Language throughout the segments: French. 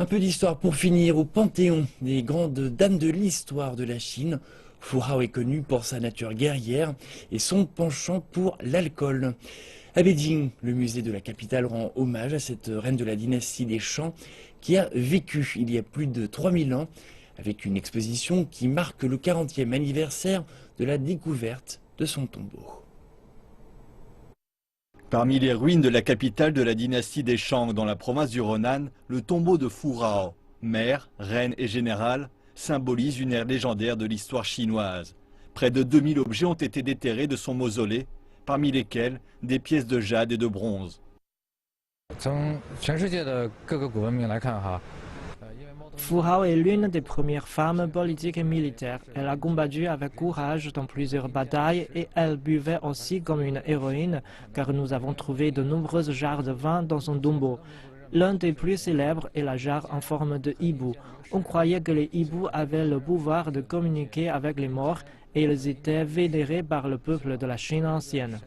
Un peu d'histoire pour finir. Au Panthéon des grandes dames de l'histoire de la Chine, Fu Hao est connu pour sa nature guerrière et son penchant pour l'alcool. À Beijing, le musée de la capitale rend hommage à cette reine de la dynastie des Shang qui a vécu il y a plus de 3000 ans avec une exposition qui marque le 40e anniversaire de la découverte de son tombeau. Parmi les ruines de la capitale de la dynastie des Shang dans la province du Henan, le tombeau de Fu Hao, mère, reine et générale, symbolise une ère légendaire de l'histoire chinoise. Près de 2000 objets ont été déterrés de son mausolée, parmi lesquels des pièces de jade et de bronze. Fu Hao est l'une des premières femmes politiques et militaires. Elle a combattu avec courage dans plusieurs batailles et elle buvait aussi comme une héroïne car nous avons trouvé de nombreuses jarres de vin dans son tombeau. L'un des plus célèbres est la jarre en forme de hibou. On croyait que les hiboux avaient le pouvoir de communiquer avec les morts et ils étaient vénérés par le peuple de la Chine ancienne.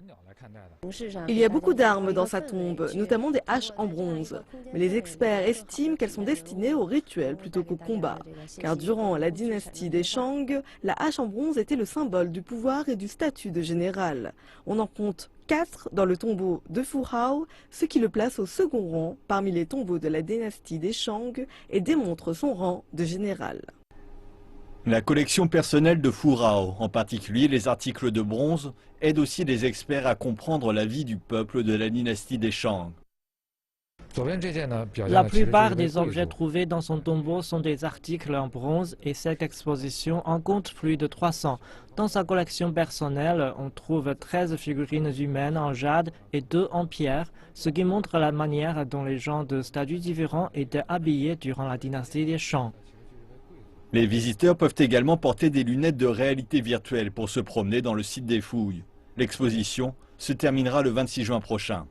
Il y a beaucoup d'armes dans sa tombe, notamment des haches en bronze. Mais les experts estiment qu'elles sont destinées au rituel plutôt qu'au combat. Car durant la dynastie des Shang, la hache en bronze était le symbole du pouvoir et du statut de général. On en compte 4 dans le tombeau de Fu Hao, ce qui le place au second rang parmi les tombeaux de la dynastie des Shang et démontre son rang de général. La collection personnelle de Fu Hao, en particulier les articles de bronze, aide aussi les experts à comprendre la vie du peuple de la dynastie des Shang. La plupart des objets trouvés dans son tombeau sont des articles en bronze et cette exposition en compte plus de 300. Dans sa collection personnelle, on trouve 13 figurines humaines en jade et 2 en pierre, ce qui montre la manière dont les gens de statuts différents étaient habillés durant la dynastie des Shang. Les visiteurs peuvent également porter des lunettes de réalité virtuelle pour se promener dans le site des fouilles. L'exposition se terminera le 26 juin prochain.